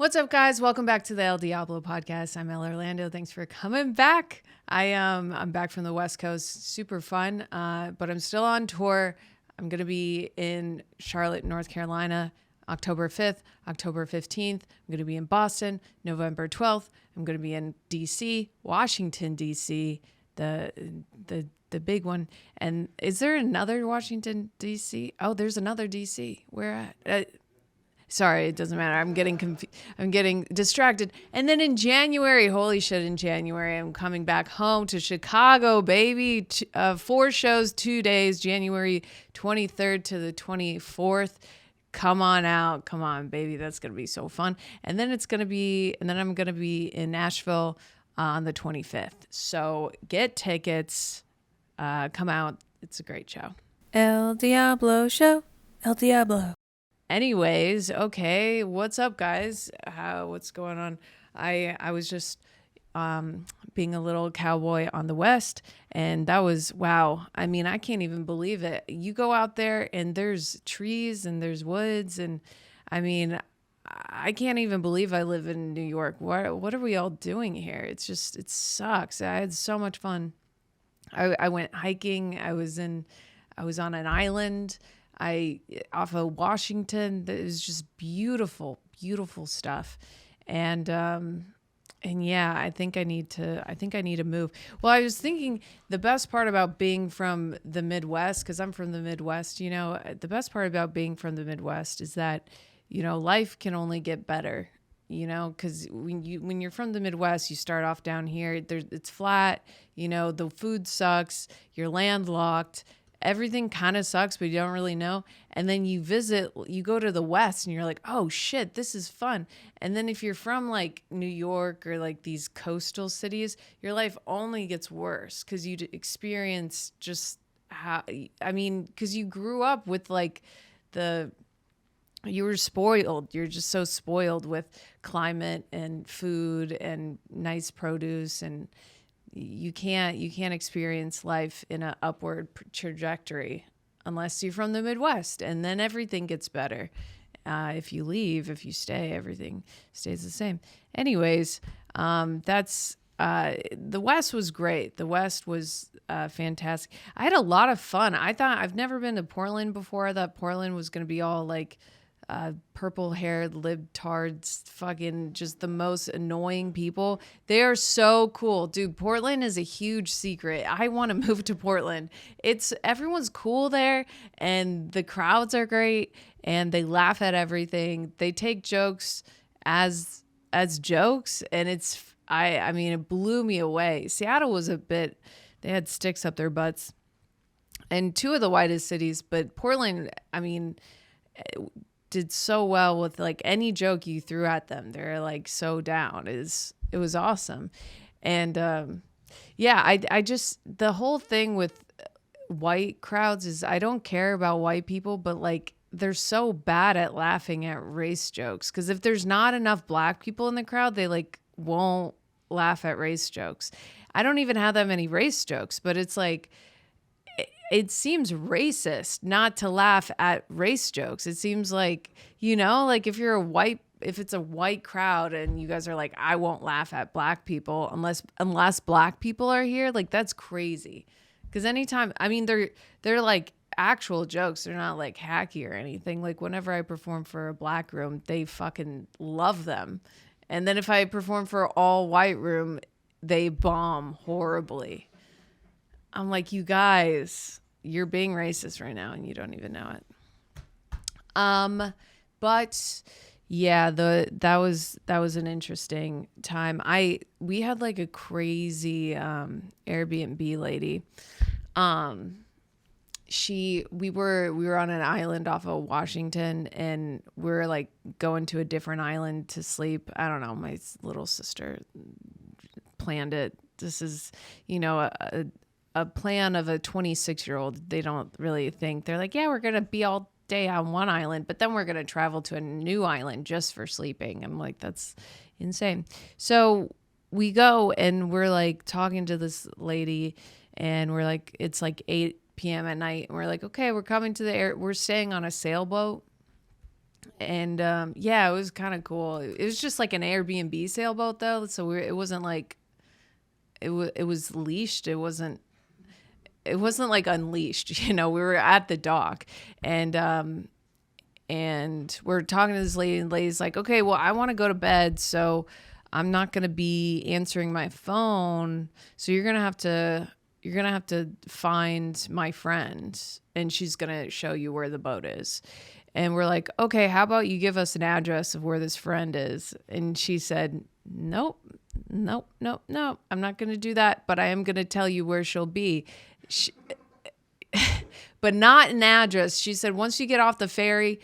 What's up, guys? Welcome back to the El Diablo podcast. I'm Elle Orlando. Thanks for coming back. I'm back from the West Coast. Super fun, but I'm still on tour. I'm going to be in Charlotte, North Carolina, October 5th, October 15th. I'm going to be in Boston, November 12th. I'm going to be in D.C., Washington, D.C., the big one. And is there another Washington, D.C.? Oh, there's another D.C. Where at? Sorry, it doesn't matter. I'm getting distracted. And then in January, holy shit, in January, I'm coming back home to Chicago, baby. 4 shows, 2 days, January 23rd to the 24th. Come on out. Come on, baby. That's going to be so fun. And then I'm going to be in Nashville on the 25th. So get tickets. Come out. It's a great show. El Diablo show. El Diablo. Anyways, okay, what's up, guys? What's going on? I was just being a little cowboy on the West, and that was, wow. I mean, I can't even believe it. You go out there, and there's trees, and there's woods, and I mean, I can't even believe I live in New York. What are we all doing here? It sucks. I had so much fun. I went hiking. I was on an island. Off of Washington. It was just beautiful, beautiful stuff. And yeah, I think I need to move. Well, I was thinking the best part about being from the Midwest, because I'm from the Midwest, the best part about being from the Midwest is that, life can only get better, because when you're from the Midwest, you start off down here, it's flat, the food sucks, you're landlocked. Everything kind of sucks, but you don't really know. And then you go to the West and you're like, oh shit, this is fun. And then if you're from like New York or like these coastal cities, your life only gets worse because you experience just because you grew up with like you were spoiled. You're just so spoiled with climate and food and nice produce, and you can't experience life in an upward trajectory unless you're from the Midwest, and then everything gets better. If you stay, everything stays the same. Anyways, that's the West was great. The West was fantastic. I had a lot of fun. I've never been to Portland before. I thought Portland was going to be all like purple-haired libtards, fucking just the most annoying people. They are so cool. Dude, Portland is a huge secret. I want to move to Portland. Everyone's cool there, and the crowds are great, and they laugh at everything. They take jokes as jokes, and I mean, it blew me away. Seattle was they had sticks up their butts, and 2 of the whitest cities, but Portland, I mean, did so well with like any joke you threw at them. They're like so down. It was awesome. And yeah, I just, the whole thing with white crowds is I don't care about white people, but like they're so bad at laughing at race jokes. Cause if there's not enough black people in the crowd, they like won't laugh at race jokes. I don't even have that many race jokes, but it's like, it seems racist not to laugh at race jokes. It seems like, like if it's a white crowd and you guys are like, I won't laugh at black people unless black people are here, like that's crazy. Because anytime, I mean, they're like actual jokes. They're not like hacky or anything. Like whenever I perform for a black room, they fucking love them. And then if I perform for all white room, they bomb horribly. I'm like, you guys, you're being racist right now and you don't even know it. But yeah, that was an interesting time. We had like a crazy Airbnb lady. We were on an island off of Washington, and we were like going to a different island to sleep. I don't know, my little sister planned it. This is, a plan of a 26-year-old. They don't really think. They're like, yeah, we're going to be all day on one island, but then we're going to travel to a new island just for sleeping. I'm like, that's insane. So we go and we're like talking to this lady, and we're like, it's like 8 p.m. at night. And we're like, okay, we're coming to we're staying on a sailboat. And yeah, it was kind of cool. It was just like an Airbnb sailboat though, so it wasn't like it was leashed. It wasn't like unleashed. We were at the dock, and we're talking to this lady, and the lady's like, okay, well, I want to go to bed, so I'm not going to be answering my phone, so you're going to have to find my friend, and she's going to show you where the boat is. And we're like, okay, how about you give us an address of where this friend is? And she said, nope, nope, nope, nope, I'm not going to do that, but I am going to tell you where she'll be. But not an address. She said, once you get off the ferry,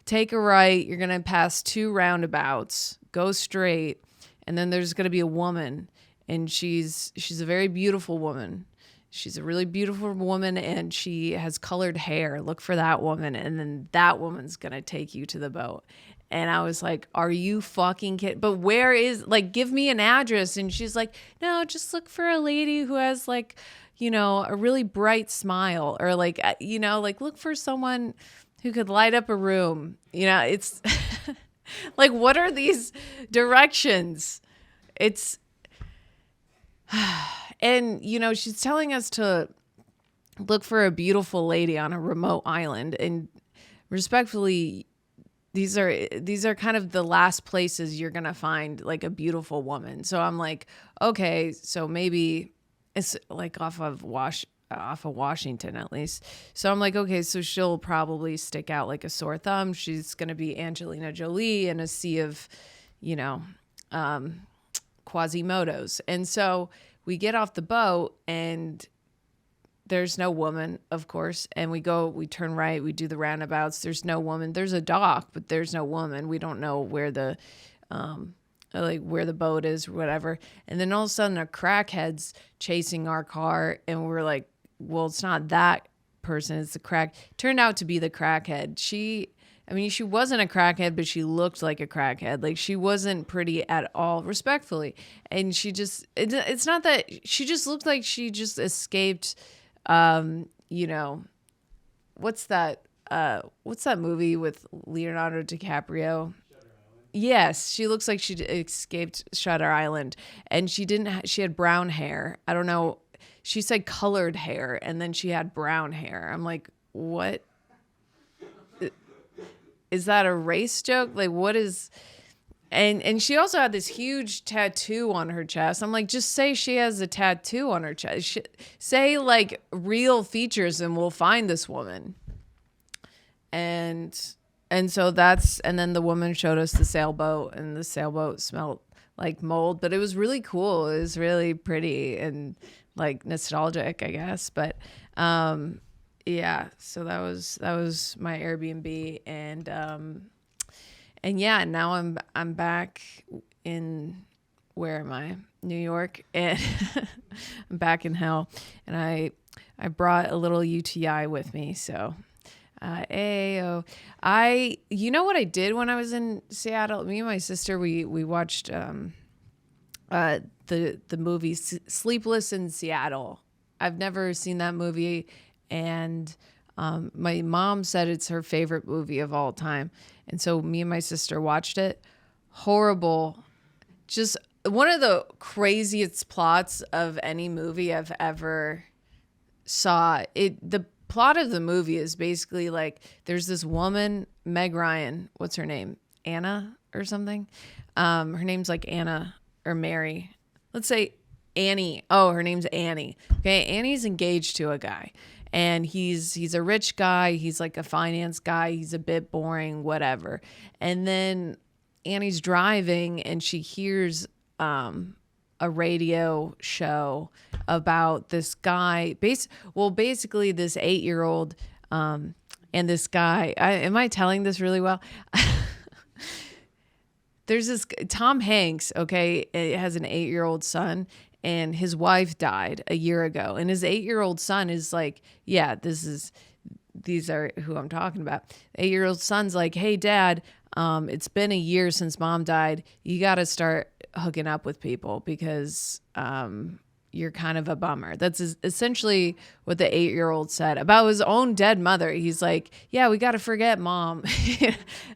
take a right. You're going to pass 2 roundabouts, go straight. And then there's going to be a woman, and she's a very beautiful woman. She's a really beautiful woman, and she has colored hair. Look for that woman, and then that woman's going to take you to the boat. And I was like, are you fucking kidding? But where is, like, give me an address. And she's like, no, just look for a lady who has, like, a really bright smile, or like, like look for someone who could light up a room. It's like, what are these directions? It's, and, she's telling us to look for a beautiful lady on a remote island. And respectfully, these are kind of the last places you're going to find like a beautiful woman. So I'm like, okay, so maybe it's like off of Washington at least. So I'm like, okay, so she'll probably stick out like a sore thumb. She's going to be Angelina Jolie in a sea of, Quasimodos. And so we get off the boat, and there's no woman, of course. And we turn right, we do the roundabouts. There's no woman. There's a dock, but there's no woman. We don't know where the boat is or whatever. And then all of a sudden a crackhead's chasing our car, and we're like, well, it's not that person, it's the crack. Turned out to be the crackhead. She wasn't a crackhead, but she looked like a crackhead. Like, she wasn't pretty at all, respectfully. And it's not that, she just looked like she just escaped, what's that movie with Leonardo DiCaprio? Yes, she looks like she escaped Shutter Island, and she had brown hair. I don't know. She said colored hair, and then she had brown hair. I'm like, what? Is that a race joke? Like, what is, and she also had this huge tattoo on her chest. I'm like, just say she has a tattoo on her chest. Say like real features, and we'll find this woman. And so and then the woman showed us the sailboat, and the sailboat smelled like mold, but it was really cool. It was really pretty and like nostalgic, I guess. But yeah, so that was my Airbnb, and yeah, now I'm back in, where am I? New York, and I'm back in hell, and I brought a little UTI with me, so. You know what I did when I was in Seattle? Me and my sister, we watched the movie Sleepless in Seattle. I've never seen that movie, and my mom said it's her favorite movie of all time. And so me and my sister watched it. Horrible. Just one of the craziest plots of any movie I've ever saw. The plot of the movie is basically like, there's this woman, Meg Ryan, what's her name? Anna or something? Her name's like Anna or Mary. Let's say Annie. Oh, her name's Annie. Okay, Annie's engaged to a guy, and he's a rich guy. He's like a finance guy. He's a bit boring, whatever. And then Annie's driving, and she hears a radio show about this guy, basically this 8-year-old, and this guy. Am I telling this really well? There's this Tom Hanks, okay, it has an 8-year-old son, and his wife died a year ago, and his 8-year-old son is like, yeah, these are who I'm talking about. The 8-year-old son's like, hey, Dad, it's been a year since Mom died. You got to start hooking up with people because you're kind of a bummer. That's essentially what the 8-year-old said about his own dead mother. He's like, yeah, we got to forget mom.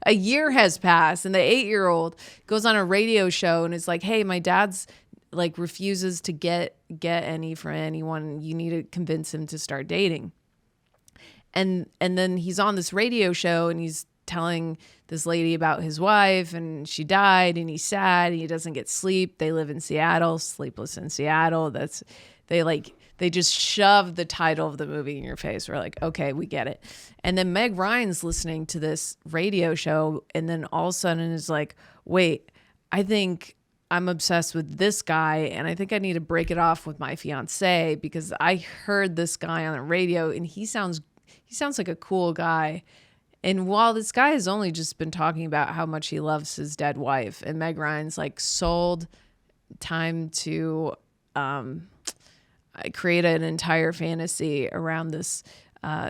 A year has passed, and the 8-year-old goes on a radio show and is like, hey, my dad's like refuses to get any for anyone. You need to convince him to start dating. And then he's on this radio show and he's telling this lady about his wife, and she died, and he's sad, and he doesn't get sleep. They live in Seattle, Sleepless in Seattle. They just shove the title of the movie in your face. We're like, okay, we get it. And then Meg Ryan's listening to this radio show, and then all of a sudden is like, wait, I think I'm obsessed with this guy, and I think I need to break it off with my fiance because I heard this guy on the radio, and he sounds like a cool guy. And while this guy has only just been talking about how much he loves his dead wife, and Meg Ryan's like sold time to create an entire fantasy around this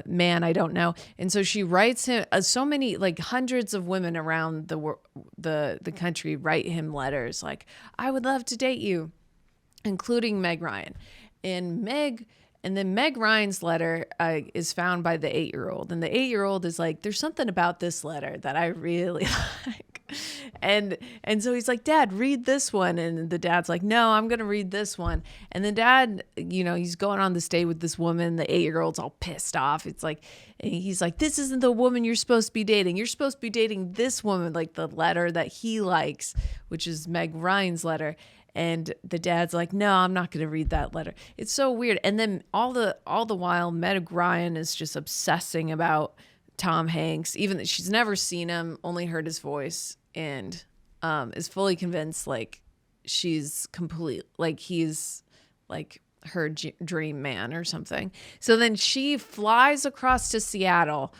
man I don't know. And so she writes him so many, like hundreds of women around the country write him letters like, I would love to date you, including Meg Ryan. And then Meg Ryan's letter is found by the 8-year-old. And the 8-year-old is like, there's something about this letter that I really like. And so he's like, Dad, read this one. And the dad's like, no, I'm going to read this one. And the dad, he's going on this date with this woman. The 8-year-old's all pissed off. It's like, he's like, this isn't the woman you're supposed to be dating. You're supposed to be dating this woman, like the letter that he likes, which is Meg Ryan's letter. And the dad's like, no, I'm not going to read that letter. It's so weird. And then all the while, Meg Ryan is just obsessing about Tom Hanks, even that she's never seen him, only heard his voice, and is fully convinced like she's complete, like he's like her dream man or something. So then she flies across to Seattle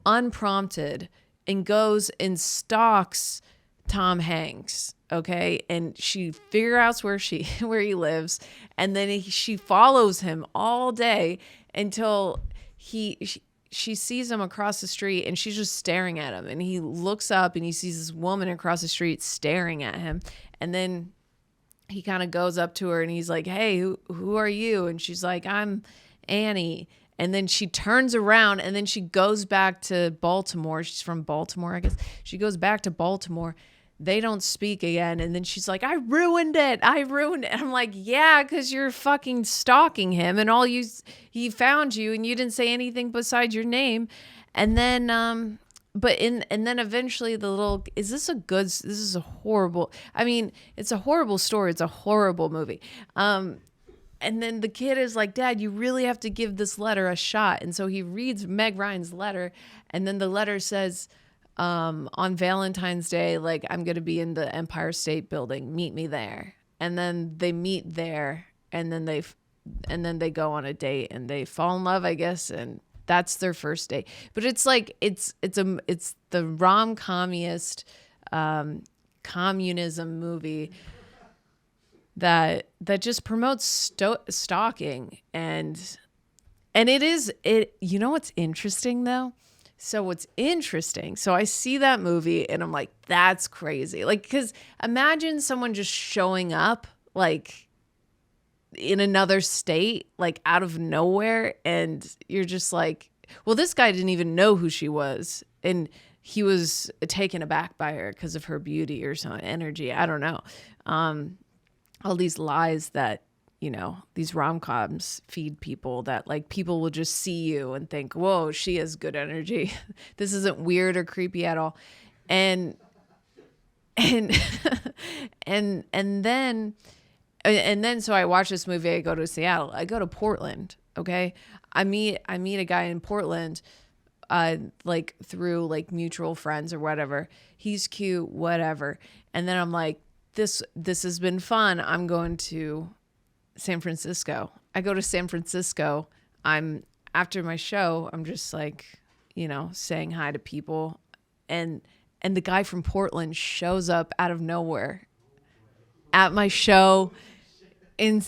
unprompted and goes and stalks Tom Hanks. Okay. And she figures out where he lives. And then she follows him all day until she sees him across the street, and she's just staring at him. And he looks up and he sees this woman across the street staring at him. And then he kind of goes up to her and he's like, hey, who are you? And she's like, I'm Annie. And then she turns around and then she goes back to Baltimore. She's from Baltimore, I guess. She goes back to Baltimore. They don't speak again. And then she's like, I ruined it. I'm like, yeah, because you're fucking stalking him, and he found you and you didn't say anything besides your name. And then, and then eventually this is a horrible, I mean, it's a horrible story. It's a horrible movie. And then the kid is like, Dad, you really have to give this letter a shot. And so he reads Meg Ryan's letter, and then the letter says, on Valentine's Day, like, I'm going to be in the Empire State Building. Meet me there. And then they meet there, and then they go on a date and they fall in love, I guess. And that's their first date. But it's like, it's the rom-commiest, communism movie that just promotes stalking. And you know what's interesting though? So I see that movie and I'm like, that's crazy. Like, because imagine someone just showing up like in another state, like out of nowhere. And you're just like, well, this guy didn't even know who she was. And he was taken aback by her because of her beauty or some energy. I don't know. All these lies that, these rom-coms feed people, that like people will just see you and think, whoa, she has good energy. This isn't weird or creepy at all. And then so I watch this movie, I go to Seattle, I go to Portland. Okay. I meet a guy in Portland, like through like mutual friends or whatever. He's cute, whatever. And then I'm like, this has been fun. I'm going to San Francisco. I go to San Francisco. After my show, I'm just like, saying hi to people. And the guy from Portland shows up out of nowhere at my show in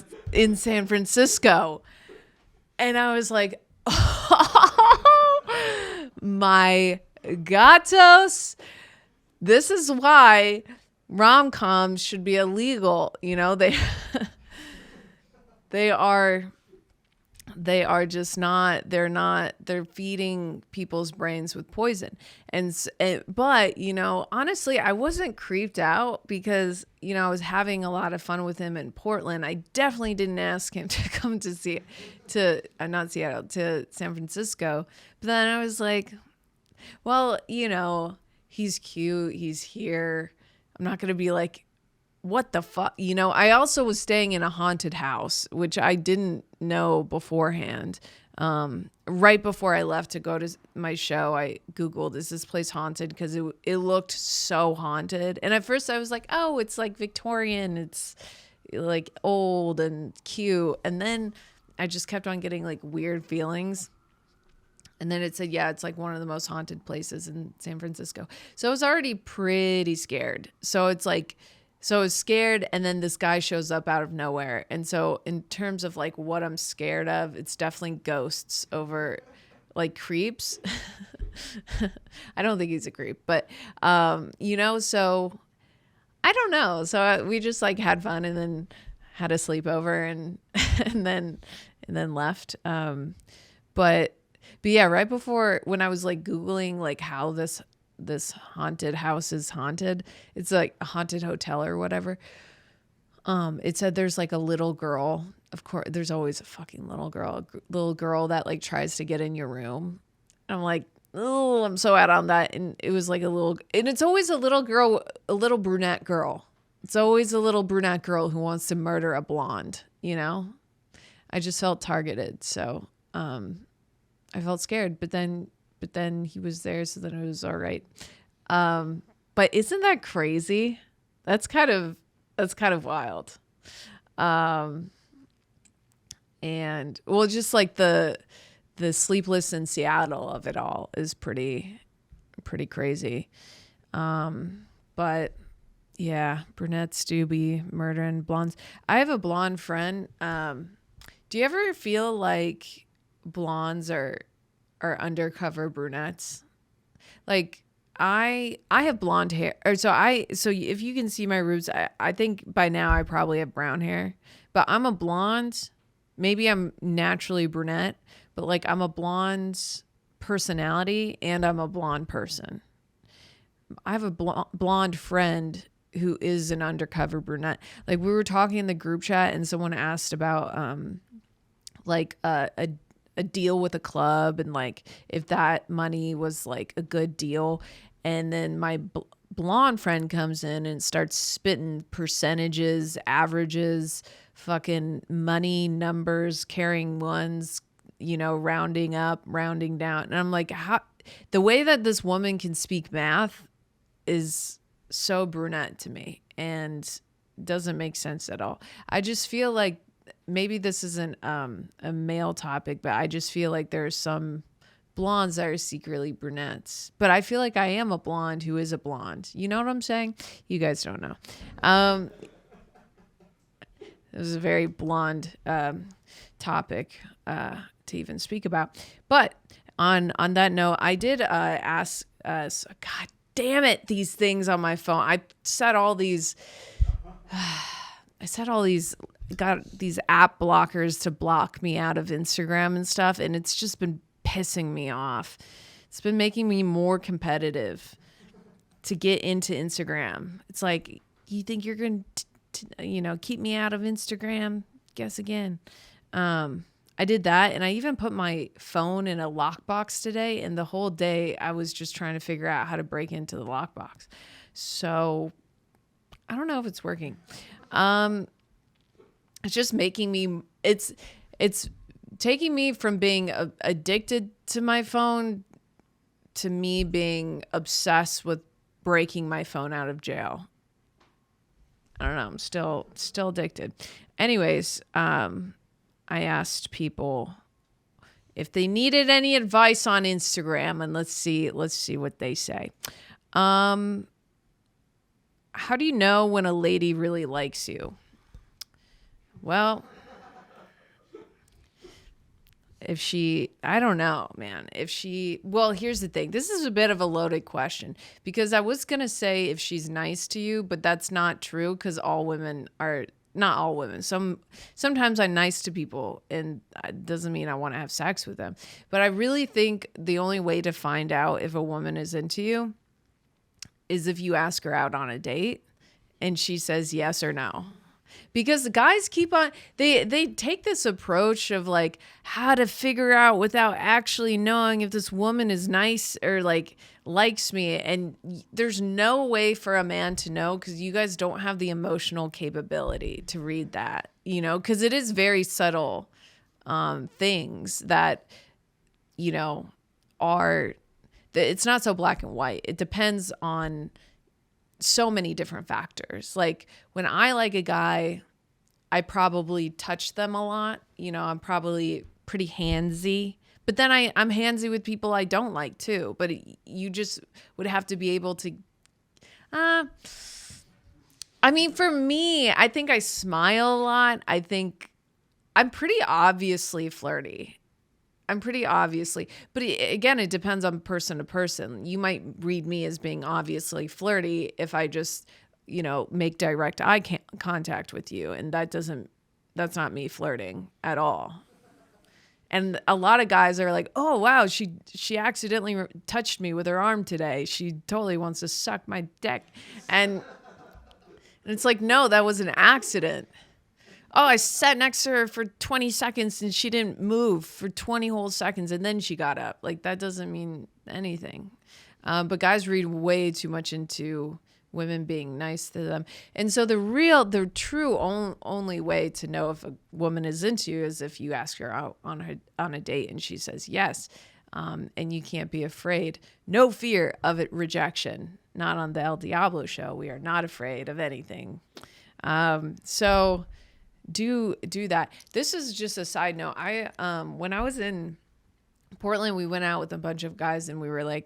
San Francisco. And I was like, oh my gatos. This is they are just not, they're feeding people's brains with poison. But, you know, honestly, I wasn't creeped out because, you know, I was having a lot of fun with him in Portland. I definitely didn't ask him to come not Seattle, to San Francisco. But then I was like, well, you know, he's cute. He's here. I'm not going to be like, what the fuck? You know, I also was staying in a haunted house, which I didn't know beforehand. Right before I left to go to my show, I Googled, is this place haunted? Because it looked so haunted. And at first I was like, oh, it's like Victorian. It's like old and cute. And then I just kept on getting like weird feelings. And then it said, yeah, it's like one of the most haunted places in San Francisco. So I was already pretty scared. So it's like, so I was scared, and then this guy shows up out of nowhere. And so in terms of like what I'm scared of, it's definitely ghosts over like creeps. I don't think he's a creep, but you know, so I don't know. So we just like had fun and then had a sleepover and and then left. But yeah, right before, when I was like Googling like how this haunted house is haunted, it's like a haunted hotel or whatever. It said there's like a little girl. Of course, there's always a fucking little girl that like tries to get in your room. I'm like, oh, I'm so out on that. And it was like and it's always a little girl, a little brunette girl. It's always a little brunette girl who wants to murder a blonde, you know? I just felt targeted. So, I felt scared, but then he was there, so then it was all right. But isn't that crazy? That's kind of wild. And well, just like the Sleepless in Seattle of it all is pretty crazy. But yeah, brunettes do be murdering blondes. I have a blonde friend. Do you ever feel like blondes are undercover brunettes? Like I have blonde hair, or so if you can see my roots, I think by now I probably have brown hair, but I'm a blonde. Maybe I'm naturally brunette, but like I'm a blonde personality and I'm a blonde person. I have a blonde friend who is an undercover brunette. Like we were talking in the group chat and someone asked about like a deal with a club and like if that money was like a good deal. And then my blonde friend comes in and starts spitting percentages, averages, fucking money numbers, carrying ones, you know, rounding up, rounding down. And I'm like, how the way that this woman can speak math is so brunette to me and doesn't make sense at all. I just feel like maybe this isn't a male topic, but I just feel like there's some blondes that are secretly brunettes. But I feel like I am a blonde who is a blonde. You know what I'm saying? You guys don't know. It was a very blonde topic to even speak about. But on that note, I did ask us, God damn it, these things on my phone. I set all these got these app blockers to block me out of Instagram and stuff, and it's just been pissing me off. It's been making me more competitive to get into Instagram. It's like, you think you're going to, you know, keep me out of Instagram? Guess again. I did that, and I even put my phone in a lockbox today, and the whole day I was just trying to figure out how to break into the lockbox. So I don't know if it's working. It's just making me, it's taking me from being addicted to my phone to me being obsessed with breaking my phone out of jail. I don't know. I'm still addicted. Anyways, I asked people if they needed any advice on Instagram, and let's see what they say. How do you know when a lady really likes you? Well, I don't know, man. Well, here's the thing. This is a bit of a loaded question because I was going to say if she's nice to you, but that's not true because all women are not all women. Sometimes I'm nice to people, and it doesn't mean I want to have sex with them. But I really think the only way to find out if a woman is into you is if you ask her out on a date and she says yes or no. Because the guys keep on, they take this approach of like how to figure out without actually knowing if this woman is nice or like likes me. And there's no way for a man to know, because you guys don't have the emotional capability to read that, you know, because it is very subtle things that, you know, it's not so black and white. It depends on so many different factors. Like when I like a guy, I probably touch them a lot. You know, I'm probably pretty handsy, but then I'm handsy with people I don't like too. But you just would have to be able to, I mean, for me, I think I smile a lot. I think I'm pretty obviously flirty. But again, it depends on person to person. You might read me as being obviously flirty if I just, you know, make direct eye contact with you. And that's not me flirting at all. And a lot of guys are like, oh, wow, she accidentally touched me with her arm today. She totally wants to suck my dick. And it's like, no, that was an accident. Oh, I sat next to her for 20 seconds and she didn't move for 20 whole seconds and then she got up. Like, that doesn't mean anything. But guys read way too much into women being nice to them. And so the true only way to know if a woman is into you is if you ask her out on a date and she says yes. And you can't be afraid. No fear of it, rejection. Not on the El Diablo show. We are not afraid of anything. So do that. This is just a side note. When I was in Portland, we went out with a bunch of guys and we were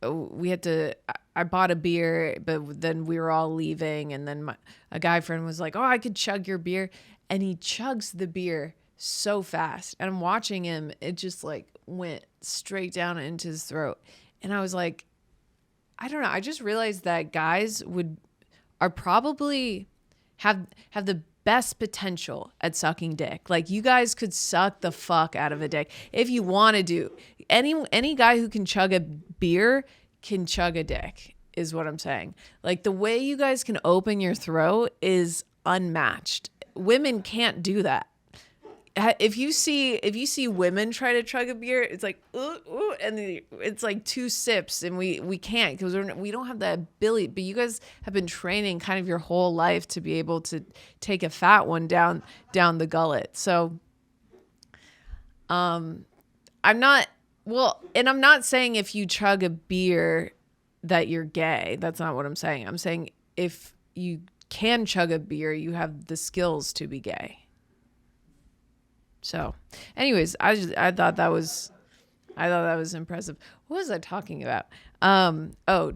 we had to, I bought a beer, but then we were all leaving. And then a guy friend was like, oh, I could chug your beer. And he chugs the beer so fast. And I'm watching him. It just like went straight down into his throat. And I was like, I don't know. I just realized that guys are probably have the best potential at sucking dick. Like, you guys could suck the fuck out of a dick if you want to do. Any guy who can chug a beer can chug a dick, is what I'm saying. Like, the way you guys can open your throat is unmatched. Women can't do that. If you see women try to chug a beer, it's like ooh, and it's like 2 sips, and we can't, because we don't have that ability. But you guys have been training kind of your whole life to be able to take a fat one down the gullet. So I'm not saying if you chug a beer that you're gay. That's not what I'm saying. I'm saying if you can chug a beer, you have the skills to be gay. So, anyways, I thought that was impressive. What was I talking about?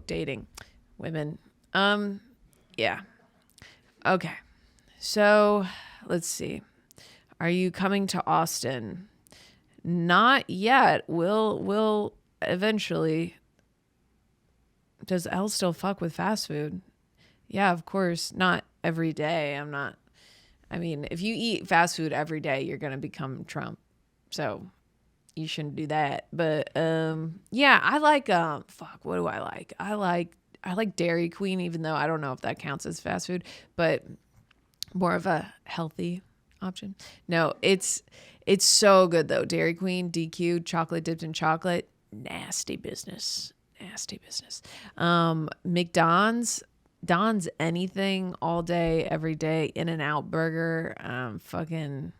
Dating women. Yeah. Okay. So, let's see. Are you coming to Austin? Not yet. We'll eventually. Does Elle still fuck with fast food? Yeah, of course. Not every day. I mean, if you eat fast food every day, you're going to become Trump. So you shouldn't do that. But yeah, I like what do I like? I like Dairy Queen, even though I don't know if that counts as fast food, but more of a healthy option. No, it's so good though. Dairy Queen, DQ, chocolate dipped in chocolate, nasty business. Don's anything all day, every day. In-N-Out Burger, fucking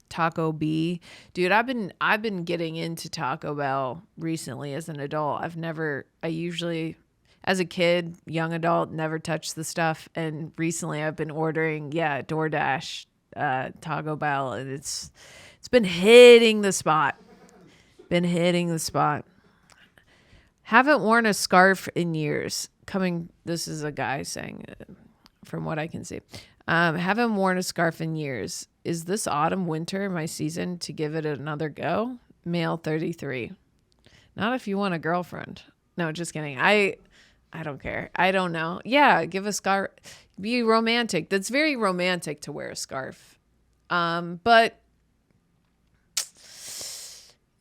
Taco B. Dude, I've been getting into Taco Bell recently as an adult. I usually, as a kid, young adult, never touched the stuff. And recently I've been ordering, DoorDash, Taco Bell. And it's been hitting the spot. Haven't worn a scarf in years. This is a guy saying, from what I can see, haven't worn a scarf in years. Is this autumn, winter, my season to give it another go? Male 33. Not if you want a girlfriend. No, just kidding. I I don't care. I don't know. Yeah, give a scarf. Be romantic. That's very romantic to wear a scarf. But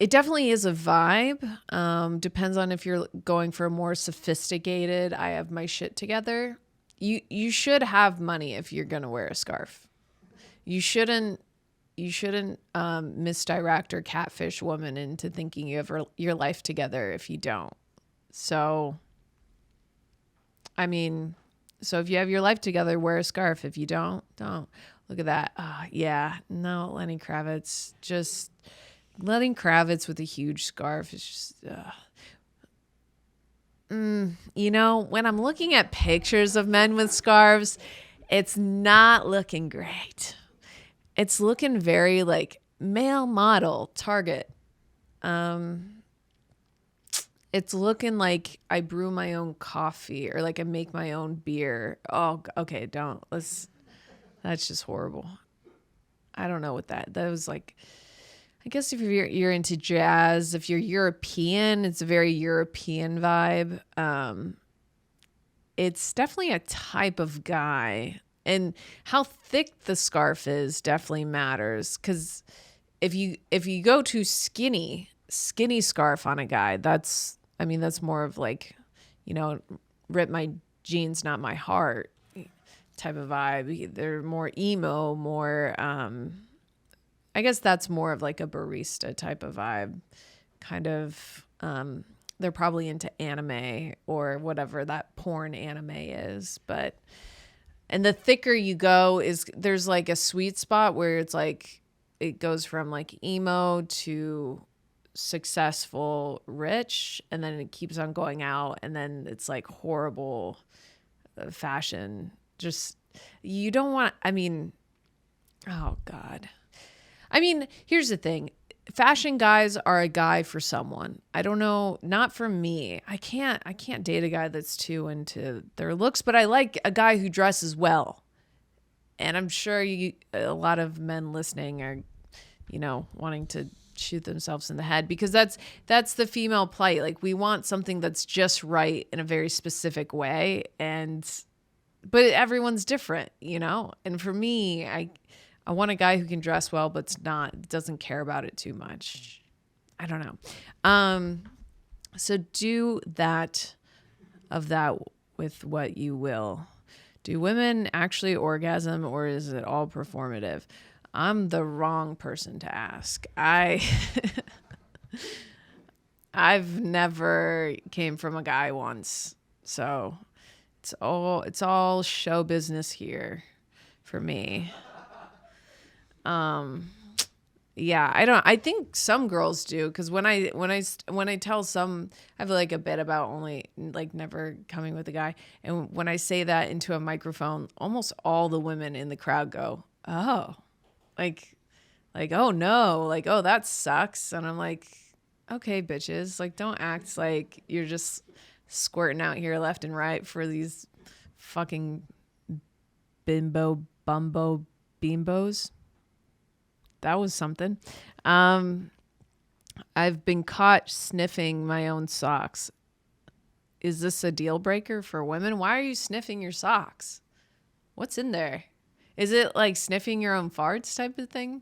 it definitely is a vibe. Depends on if you're going for a more sophisticated, I have my shit together. You should have money if you're gonna wear a scarf. You shouldn't misdirect or catfish woman into thinking you have your life together if you don't. So, I mean, so if you have your life together, wear a scarf. If you don't. Look at that. Yeah, no, Lenny Kravitz. Just Lenny Kravitz with a huge scarf is just, you know, when I'm looking at pictures of men with scarves, it's not looking great. It's looking very like male model Target. It's looking like I brew my own coffee or like I make my own beer. Oh, okay. That's just horrible. I don't know what that was like. I guess if you're into jazz, if you're European, it's a very European vibe. It's definitely a type of guy. And how thick the scarf is definitely matters. Because if you go too skinny scarf on a guy, that's more of like, you know, rip my jeans, not my heart type of vibe. They're more emo, more, I guess that's more of like a barista type of vibe. Kind of, they're probably into anime or whatever that porn anime is. And the thicker you go there's like a sweet spot where it's like, it goes from like emo to successful, rich, and then it keeps on going out, and then it's like horrible fashion. Just, you don't want, oh God. Here's the thing. Fashion guys are a guy for someone. I don't know, not for me. I can't date a guy that's too into their looks, but I like a guy who dresses well. And I'm sure a lot of men listening are, you know, wanting to shoot themselves in the head because that's the female plight. Like, we want something that's just right in a very specific way, but everyone's different, you know? And for me, I want a guy who can dress well, but doesn't care about it too much. I don't know. So do that with what you will. Do women actually orgasm, or is it all performative? I'm the wrong person to ask. I've never came from a guy once. So it's all show business here for me. Yeah, I think some girls do, because when I tell some, I have like a bit about only like never coming with a guy, and when I say that into a microphone, almost all the women in the crowd go, "Oh," like "Oh no," like "Oh, that sucks," and I'm like, "Okay, bitches, like don't act like you're just squirting out here left and right for these fucking bimbo bimbos." That was something. I've been caught sniffing my own socks. Is this a deal breaker for women? Why are you sniffing your socks? What's in there? Is it like sniffing your own farts type of thing?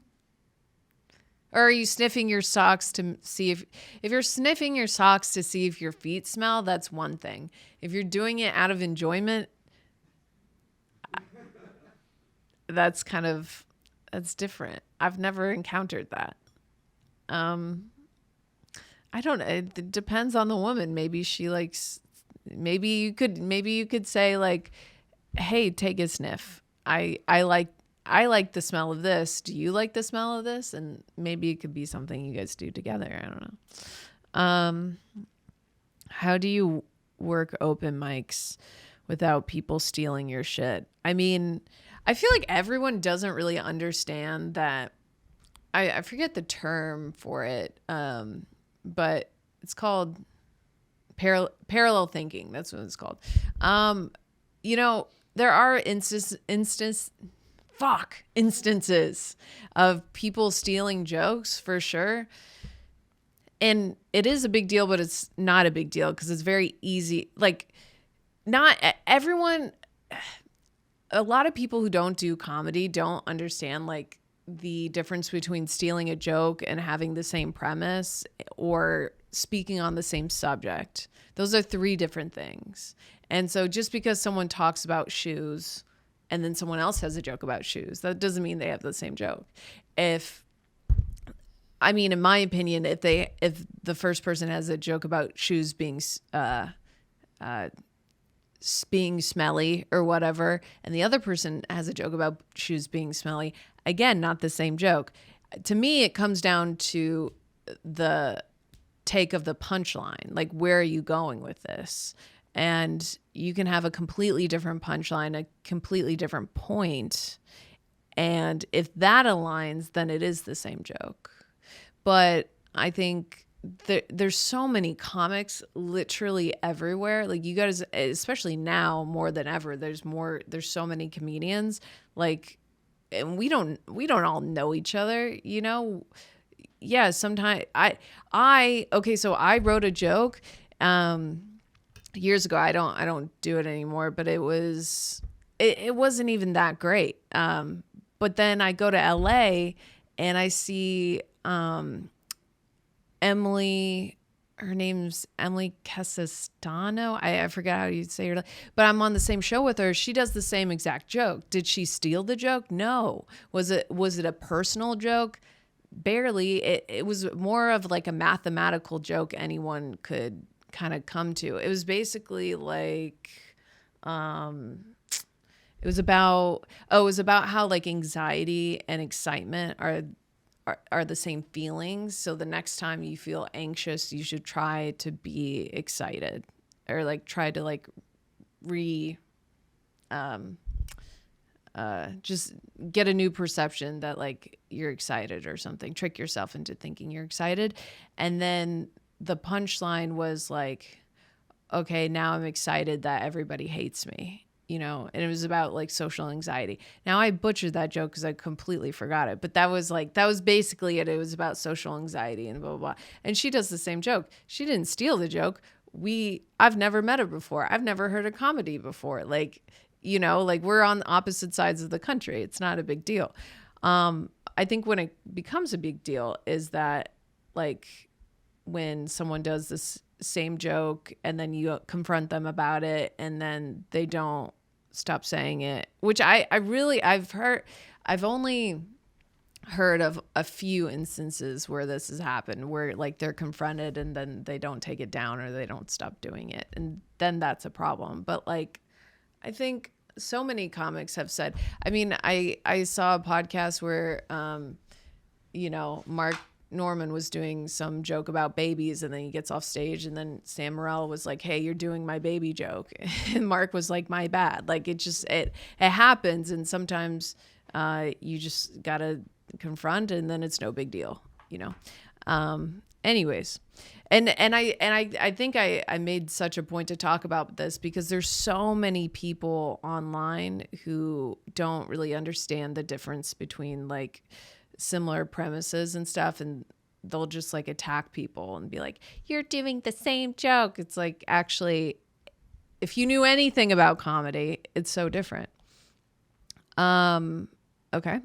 Or are you sniffing your socks to see if you're sniffing your socks to see if your feet smell, that's one thing. If you're doing it out of enjoyment, that's different. I've never encountered that. I don't know. It depends on the woman. Maybe she likes, maybe you could say like, "Hey, take a sniff. I like the smell of this. Do you like the smell of this?" And maybe it could be something you guys do together. I don't know. How do you work open mics without people stealing your shit? I feel like everyone doesn't really understand that. I forget the term for it, but it's called parallel thinking. That's what it's called. You know, there are instances of people stealing jokes for sure. And it is a big deal, but it's not a big deal because it's very easy. Like, not everyone, a lot of people who don't do comedy don't understand like the difference between stealing a joke and having the same premise or speaking on the same subject. Those are three different things. And so just because someone talks about shoes and then someone else has a joke about shoes, that doesn't mean they have the same joke. In my opinion, if the first person has a joke about shoes being smelly or whatever, and the other person has a joke about shoes being smelly, again, not the same joke. To me, it comes down to the take of the punchline. Like, where are you going with this? And you can have a completely different punchline, a completely different point. And if that aligns, then it is the same joke. But I think there's so many comics literally everywhere. Like, you guys, especially now more than ever, there's so many comedians. Like, and we don't all know each other, you know? Yeah, sometimes so I wrote a joke years ago. I don't do it anymore, but it wasn't even that great. But then I go to LA and I see Emily, her name's Emily Casastano. I forget how you say her, but I'm on the same show with her. She does the same exact joke. Did she steal the joke? No. Was it a personal joke? Barely. It was more of like a mathematical joke anyone could kind of come to. It was basically like, it was about how like anxiety and excitement are the same feelings. So the next time you feel anxious, you should try to be excited, or like try to like just get a new perception that like you're excited or something. Trick yourself into thinking you're excited. And then the punchline was like, okay, now I'm excited that everybody hates me. You know, and it was about like social anxiety. Now I butchered that joke because I completely forgot it, but that was basically it. It was about social anxiety and blah, blah, blah. And she does the same joke. She didn't steal the joke. I've never met her before. I've never heard a comedy before. Like, you know, like we're on opposite sides of the country. It's not a big deal. I think when it becomes a big deal is that like when someone does this same joke and then you confront them about it and then they don't stop saying it, which I've only heard of a few instances where this has happened, where like they're confronted and then they don't take it down or they don't stop doing it, and then that's a problem. But like I think so many comics have said, I mean, I saw a podcast where you know, Mark Norman was doing some joke about babies, and then he gets off stage and then Sam Morril was like, hey, you're doing my baby joke. And Mark was like, my bad. Like it happens. And sometimes you just got to confront, and then it's no big deal, you know? Anyways. And I think I made such a point to talk about this because there's so many people online who don't really understand the difference between like similar premises and stuff, and they'll just like attack people and be like, you're doing the same joke. It's like, actually, if you knew anything about comedy, it's so different. Okay,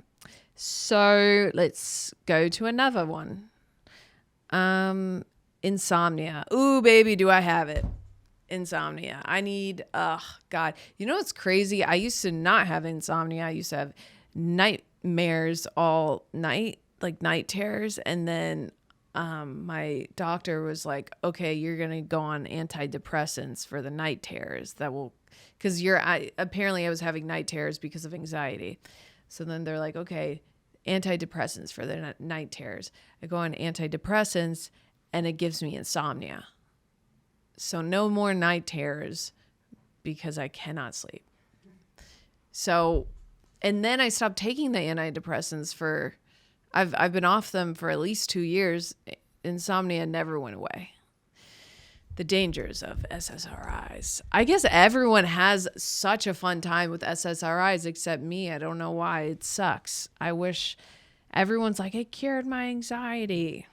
so let's go to another one. Insomnia. Ooh, baby, do I have it. Insomnia. I need, God, you know what's crazy? I used to not have insomnia. I used to have nightmares all night, like night terrors. And then my doctor was like, okay, you're going to go on antidepressants for the night terrors. That will, because apparently I was having night terrors because of anxiety. So then they're like, okay, antidepressants for the night terrors. I go on antidepressants and it gives me insomnia. So no more night terrors because I cannot sleep. So, and then I stopped taking the antidepressants I've been off them for at least 2 years. Insomnia never went away. The dangers of SSRIs. I guess everyone has such a fun time with SSRIs except me. I don't know why. It sucks. I wish everyone's like, it cured my anxiety.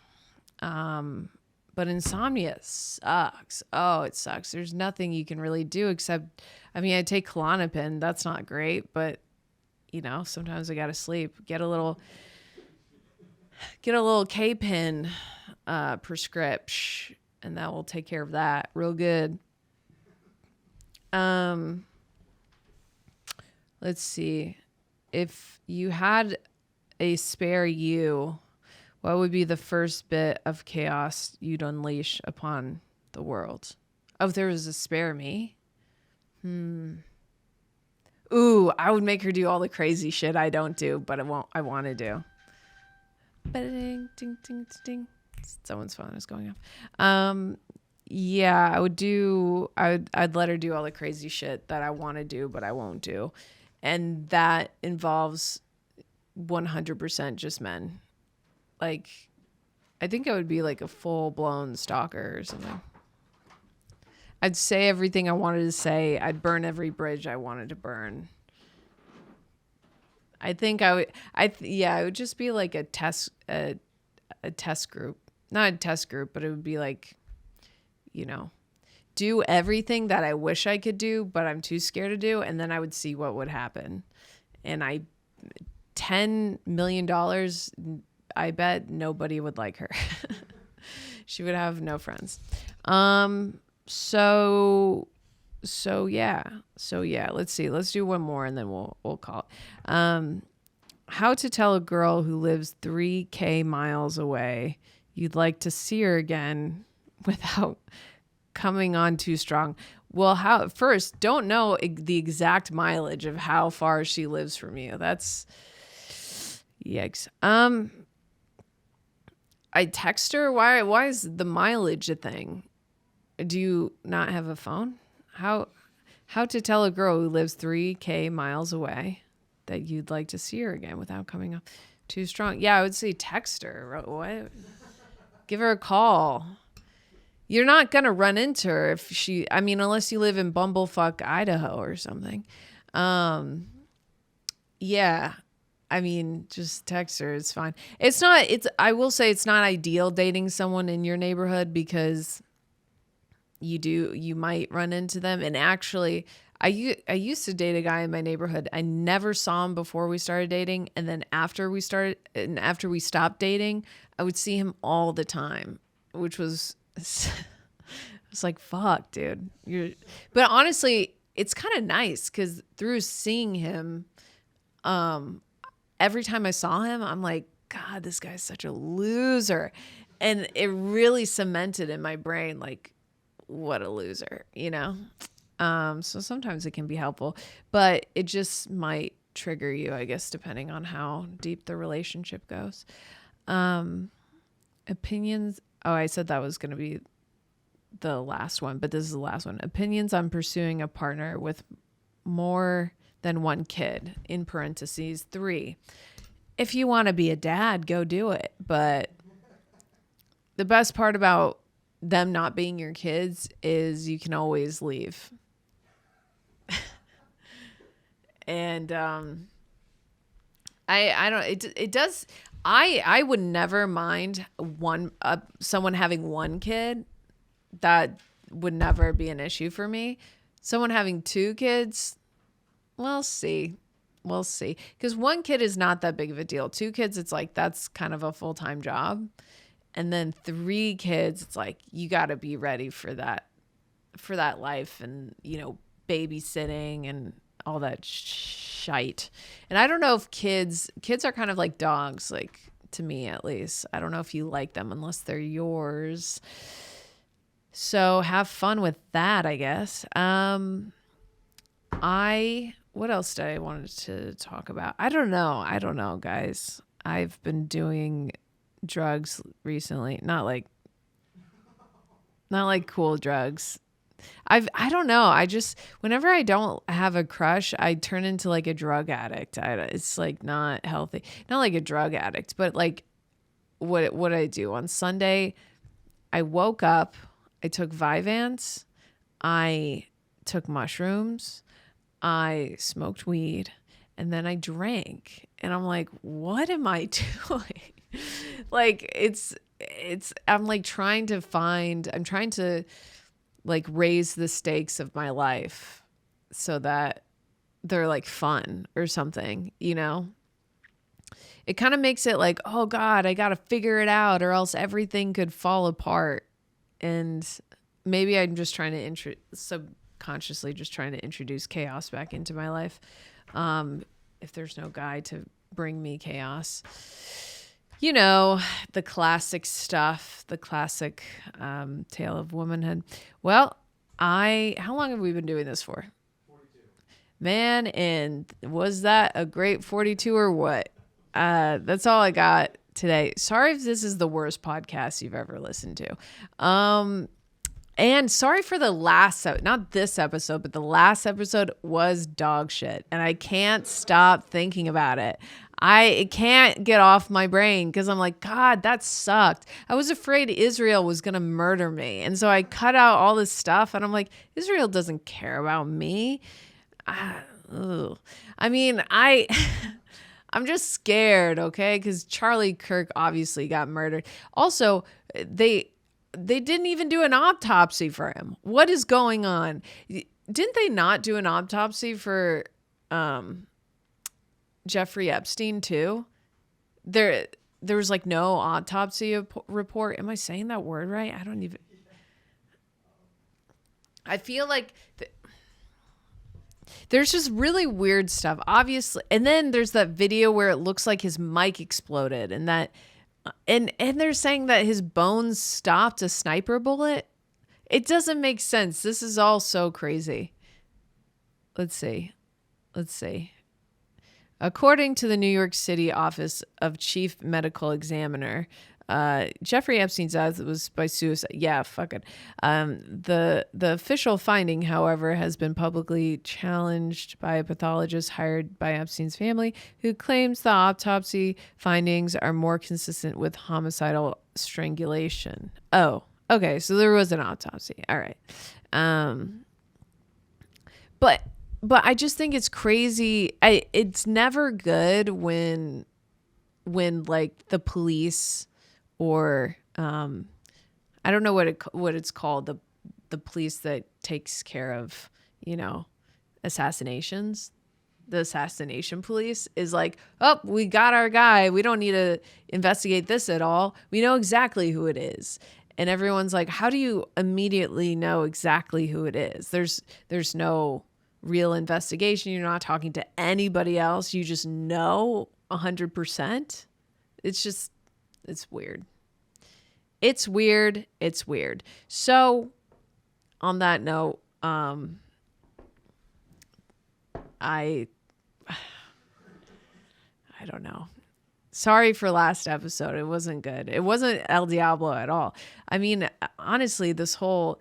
But insomnia sucks. Oh, it sucks. There's nothing you can really do except, I mean, I take Klonopin. That's not great, but sometimes I gotta sleep. Get a little K-pin prescription, and that will take care of that real good. Let's see. If you had a spare you, what would be the first bit of chaos you'd unleash upon the world? Oh, if there was a spare me? Ooh, I would make her do all the crazy shit I don't do, but I want to do. Ding, ding, ding, ding. Someone's phone is going off. Yeah, I'd let her do all the crazy shit that I want to do, but I won't do. And that involves 100% just men. Like, I think I would be like a full-blown stalker or something. I'd say everything I wanted to say. I'd burn every bridge I wanted to burn. I think I would. It would just be like a test group. Not a test group, but it would be like, do everything that I wish I could do, but I'm too scared to do, and then I would see what would happen. And $10 million, I bet nobody would like her. She would have no friends. So yeah. Let's see. Let's do one more and then we'll call it. How to tell a girl who lives 3K miles away you'd like to see her again without coming on too strong. Well, first, don't know the exact mileage of how far she lives from you. That's yikes. I text her. Why is the mileage a thing? Do you not have a phone? How to tell a girl who lives 3K miles away that you'd like to see her again without coming up too strong? Yeah, I would say text her. What? Give her a call. You're not going to run into her unless you live in bumblefuck Idaho or something. Yeah. I mean, just text her. It's fine. I will say it's not ideal dating someone in your neighborhood because you might run into them. And actually, I used to date a guy in my neighborhood. I never saw him before we started dating. And then after we stopped dating, I would see him all the time, which was, it's like, fuck, dude. But honestly, it's kind of nice because through seeing him, every time I saw him, I'm like, God, this guy's such a loser. And it really cemented in my brain, like, what a loser, So sometimes it can be helpful, but it just might trigger you, I guess, depending on how deep the relationship goes. Opinions. Oh, I said that was going to be the last one, but this is the last one. Opinions on pursuing a partner with more than one kid, in parentheses 3. If you want to be a dad, go do it. But the best part about them not being your kids is you can always leave. And I would never mind someone having one kid. That would never be an issue for me. Someone having 2 kids, we'll see. Because 1 kid is not that big of a deal. 2 kids, it's like that's kind of a full-time job. And then 3 kids, it's like you got to be ready for that life and, babysitting and all that shite. And I don't know if kids are kind of like dogs, like to me at least. I don't know if you like them unless they're yours. So have fun with that, I guess. What else did I wanted to talk about? I don't know, guys. I've been doing drugs recently. Not like cool drugs. I don't know. I just, whenever I don't have a crush, I turn into like a drug addict. It's like not healthy. Not like a drug addict, but like what I do on Sunday, I woke up, I took Vyvanse, I took mushrooms, I smoked weed, and then I drank. And I'm like, what am I doing? Like I'm like trying to like raise the stakes of my life so that they're like fun or something, you know? It kind of makes it like, oh God, I got to figure it out or else everything could fall apart. And maybe I'm just trying to subconsciously just trying to introduce chaos back into my life. If there's no guy to bring me chaos, you know, the classic stuff, the classic tale of womanhood. Well, how long have we been doing this for? 42. Man, and was that a great 42 or what? That's all I got today. Sorry if this is the worst podcast you've ever listened to. And sorry for the not this episode, but the last episode was dog shit. And I can't stop thinking about it. It can't get off my brain because I'm like, God, that sucked. I was afraid Israel was going to murder me. And so I cut out all this stuff and I'm like, Israel doesn't care about me. I mean, I'm just scared, okay? Because Charlie Kirk obviously got murdered. Also, they didn't even do an autopsy for him. What is going on? Didn't they not do an autopsy for Jeffrey Epstein too? There was like no autopsy report. Am I saying that word right? I feel like there's just really weird stuff, obviously. And then there's that video where it looks like his mic exploded and they're saying that his bones stopped a sniper bullet. It doesn't make sense. This is all so crazy. Let's see. According to the New York City Office of Chief Medical Examiner, Jeffrey Epstein's death was by suicide. Yeah, fuck it. The official finding, however, has been publicly challenged by a pathologist hired by Epstein's family, who claims the autopsy findings are more consistent with homicidal strangulation. Oh, okay. So there was an autopsy. All right. But I just think it's crazy. It's never good when like the police or I don't know what it's called, the police that takes care of, you know, assassinations. The assassination police is like, oh, we got our guy. We don't need to investigate this at all. We know exactly who it is. And everyone's like, how do you immediately know exactly who it is? There's no real investigation. You're not talking to anybody else. You just know 100%. It's weird. It's weird. So on that note, I don't know. Sorry for last episode. It wasn't good. It wasn't El Diablo at all. I mean, honestly, this whole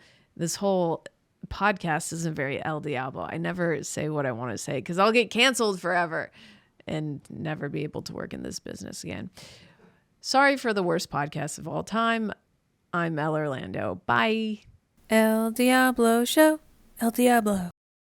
podcast isn't very El Diablo. I never say what I want to say because I'll get canceled forever and never be able to work in this business again. Sorry for the worst podcast of all time. I'm Elle Orlando. Bye. El Diablo Show. El Diablo.